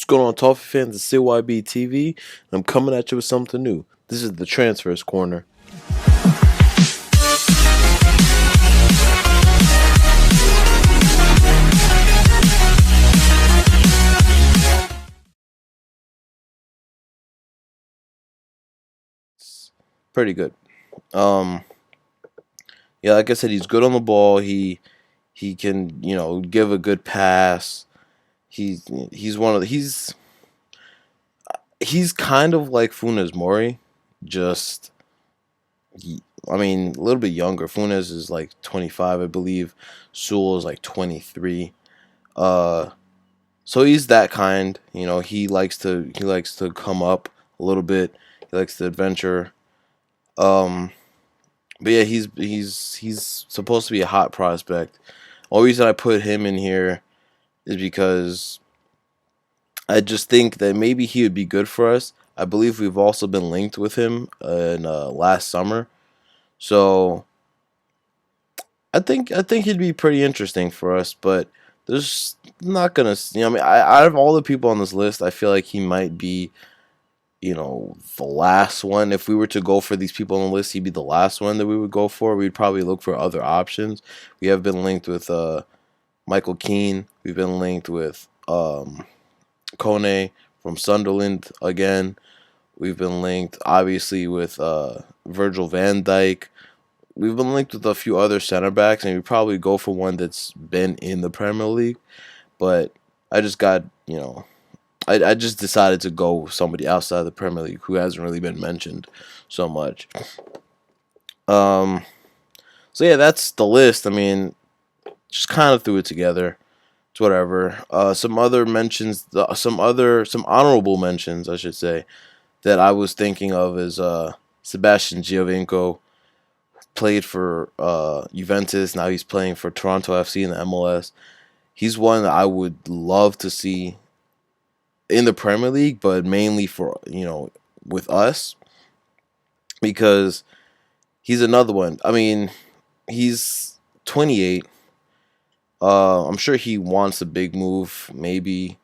going on, Toffee fans? It's CYB TV, and I'm coming at you with something new. This is the Trnsfr Corner. It's pretty good. Um, yeah, like I said, he's good on the ball. He can, give a good pass. He's one of the, he's kind of like Funes Mori, just a little bit younger. Funes is like 25, I believe. Sewell is like 23. Uh, so he's that kind. He likes to come up a little bit. He likes to adventure. Um, but yeah, he's supposed to be a hot prospect. Only reason I put him in here is because I just think that maybe he would be good for us. I believe we've also been linked with him in last summer, so I think he'd be pretty interesting for us. But there's not gonna, out of all the people on this list, I feel like he might be, the last one. If we were to go for these people on the list, he'd be the last one that we would go for. We'd probably look for other options. We have been linked with Michael Keane. We've been linked with Kone from Sunderland again. We've been linked, obviously, with Virgil van Dijk. We've been linked with a few other center backs, and we probably go for one that's been in the Premier League. But I just got, I just decided to go with somebody outside the Premier League who hasn't really been mentioned so much. Um, so yeah, that's the list. Just kind of threw it together. It's whatever. Some other mentions, some honorable mentions, I should say, that I was thinking of is Sebastian Giovinco. Played for Juventus. Now he's playing for Toronto FC in the MLS. He's one that I would love to see in the Premier League, but mainly for, with us, because he's another one. He's 28. I'm sure he wants a big move, maybe.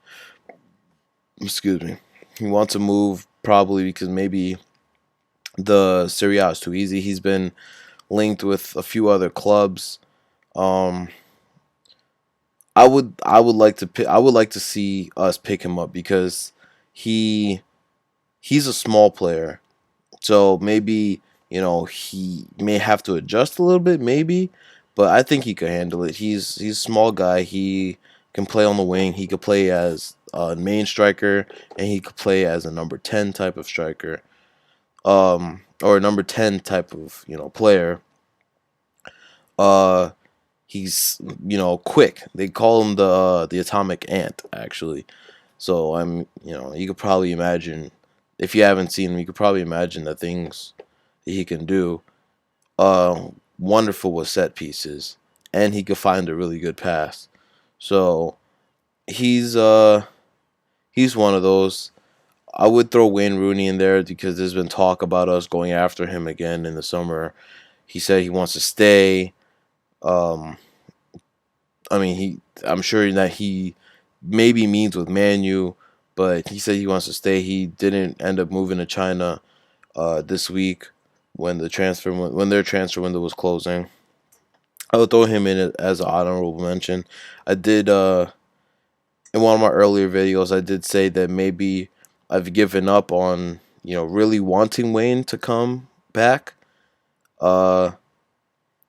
Excuse me. He wants a move probably because maybe the Serie A is too easy. He's been linked with a few other clubs. Um, I would like to see us pick him up because he's a small player. So maybe, he may have to adjust a little bit, maybe, but I think he could handle it. He's a small guy. He can play on the wing. He could play as a main striker, and he could play as a number 10 type of striker. Or a number 10 type of, player. Uh he's, quick. They call him the atomic ant, actually. So you could probably imagine, if you haven't seen him, you could probably imagine the things that he can do. Wonderful with set pieces, and he could find a really good pass. So he's he's one of those. I would throw Wayne Rooney in there because there's been talk about us going after him again in the summer. He said he wants to stay. Um, I'm sure that he maybe means with Manu, but he said he wants to stay. He didn't end up moving to China this week when their transfer window was closing. I would throw him in it as an honorable mention. I did in one of my earlier videos. I did say that maybe I've given up on really wanting Wayne to come back.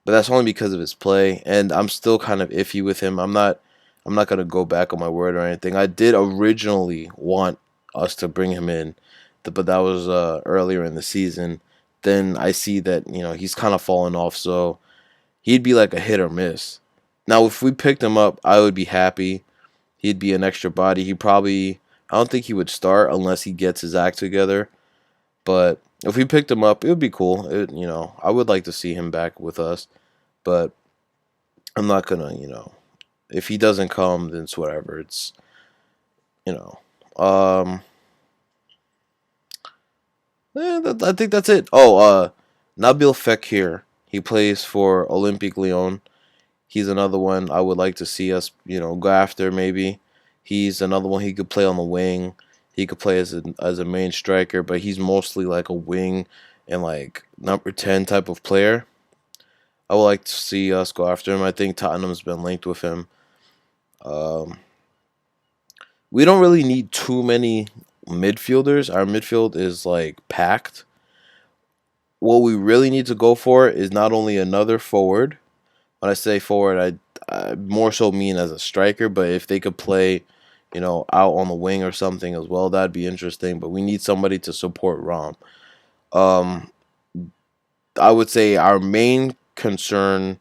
But that's only because of his play, and I'm still kind of iffy with him. I'm not gonna go back on my word or anything. I did originally want us to bring him in, but that was earlier in the season. Then I see that he's kind of fallen off, so he'd be like a hit or miss. Now, if we picked him up, I would be happy. He'd be an extra body. I don't think he would start unless he gets his act together. But if we picked him up, it would be cool. I would like to see him back with us. But I'm not gonna, if he doesn't come, then it's whatever. It's, um, I think that's it. Oh, Nabil Fekir. He plays for Olympique Lyon. He's another one I would like to see us, go after maybe. He's another one. He could play on the wing. He could play as a main striker, but he's mostly like a wing and like number 10 type of player. I would like to see us go after him. I think Tottenham's been linked with him. Um, we don't really need too many midfielders. Our midfield is like packed. What we really need to go for is not only another forward. When I say forward, I more so mean as a striker. But if they could play, out on the wing or something as well, that'd be interesting. But we need somebody to support Rom. Um, I would say our main concern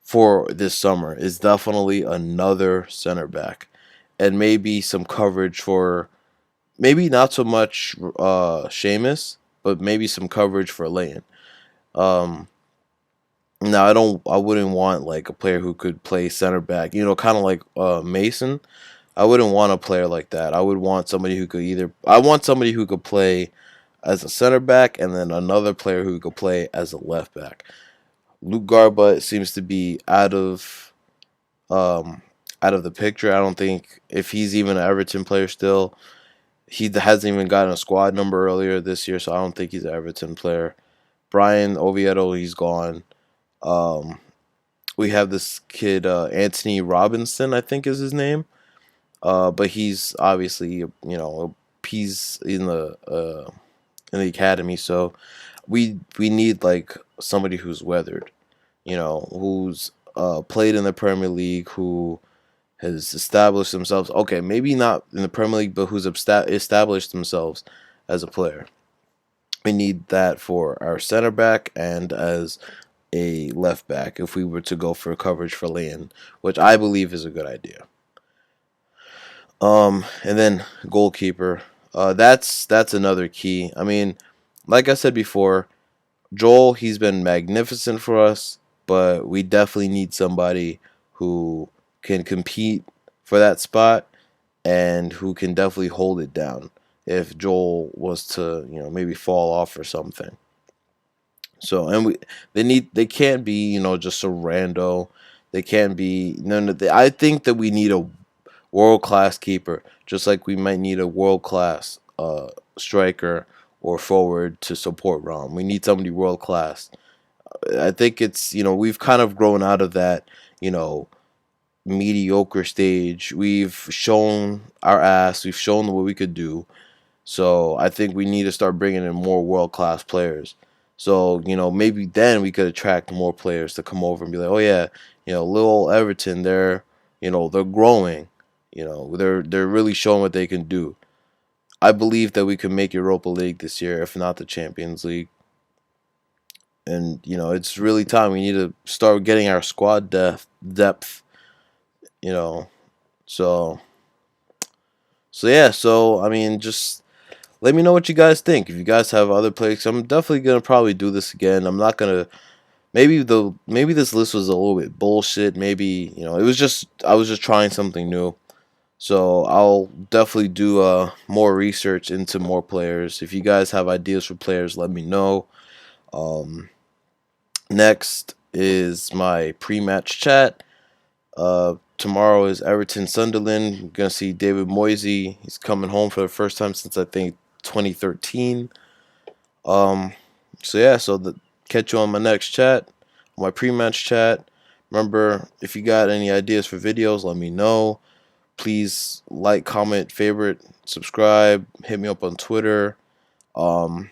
for this summer is definitely another center back, and maybe some coverage for maybe not so much Seamus, but maybe some coverage for Lane. Um, Now I wouldn't want like a player who could play center back, kind of like Mason. I wouldn't want a player like that. I would want somebody who could I want somebody who could play as a center back and then another player who could play as a left back. Luke Garbutt seems to be um out of the picture. I don't think if he's even an Everton player still. He hasn't even gotten a squad number earlier this year, so I don't think he's an Everton player. Brian Oviedo, he's gone. Um, we have this kid Anthony Robinson, I think is his name. But he's obviously he's in the academy, so we need like somebody who's weathered, who's played in the Premier League, who has established themselves. Okay, maybe not in the Premier League, but who's established themselves as a player. We need that for our center back and as a left back if we were to go for coverage for Lane, which I believe is a good idea. And then goalkeeper. That's another key. I mean, like I said before, Joel, he's been magnificent for us, but we definitely need somebody who can compete for that spot and who can definitely hold it down if Joel was to, maybe fall off or something. So and they can't be, just a rando. They can't be no. I think that we need a world class keeper, just like we might need a world class striker or forward to support Rom. We need somebody world class. I think it's we've kind of grown out of that you know mediocre stage. We've shown our ass. We've shown what we could do. So I think we need to start bringing in more world class players. So maybe then we could attract more players to come over and be like, oh yeah, little Everton, they're growing. They're really showing what they can do. I believe that we can make Europa League this year, if not the Champions League. And it's really time. We need to start getting our squad depth. You know, so yeah. So I mean, just let me know what you guys think. If you guys have other players, I'm definitely gonna probably do this again. I'm not gonna. Maybe this list was a little bit bullshit. Maybe it was just I was just trying something new. So I'll definitely do more research into more players. If you guys have ideas for players, let me know. Um, Next is my pre-match chat. Tomorrow is Everton Sunderland. We're gonna see David Moisey. He's coming home for the first time since I think 2013. Um, so yeah, catch you on my next chat, my pre-match chat. Remember, if you got any ideas for videos, let me know. Please like, comment, favorite, subscribe. Hit me up on Twitter. Um,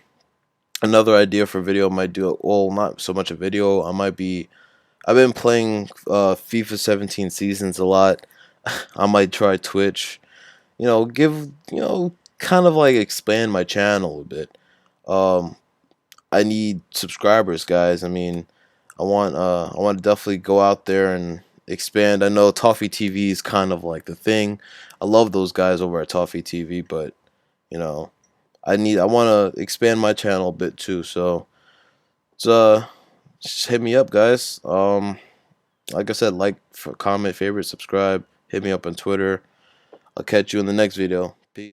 Another idea for video I might do. Well, not so much a video. I've been playing FIFA 17 seasons a lot. I might try Twitch. Give kind of like expand my channel a bit. Um, I need subscribers, guys. I mean, I want to definitely go out there and expand. I know Toffee TV is kind of like the thing. I love those guys over at Toffee TV, but you know, I want to expand my channel a bit too. So, it's, just hit me up, guys. Like I said, comment, favorite, subscribe. Hit me up on Twitter. I'll catch you in the next video. Peace.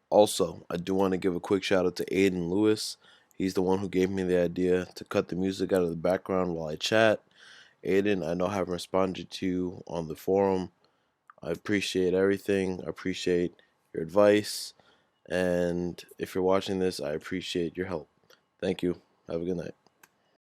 Also, I do want to give a quick shout out to Aiden Lewis. He's the one who gave me the idea to cut the music out of the background while I chat. Aiden, I know I haven't responded to you on the forum. I appreciate everything. I appreciate your advice. And if you're watching this, I appreciate your help. Thank you. Have a good night.